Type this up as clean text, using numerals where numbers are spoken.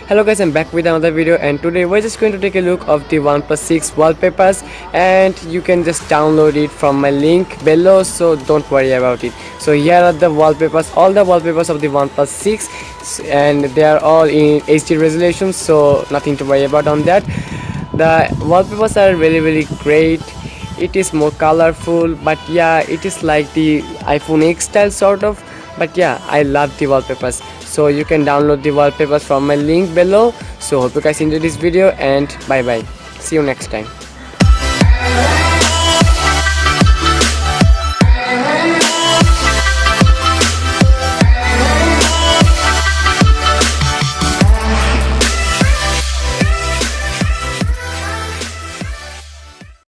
Hello guys, I'm back with another video, and today we're just going to take a look of the OnePlus 6 wallpapers, and you can just download it from my link below, so don't worry about it. So here are the wallpapers, all the wallpapers of the OnePlus 6, and they are all in HD resolution, so nothing to worry about on that. The wallpapers are really great. It is more colorful, but yeah, it is like the iPhone X style sort of, but yeah, I love the wallpapers. So you can download the wallpapers from my link below. So hope you guys enjoyed this video, and bye bye, see you next time.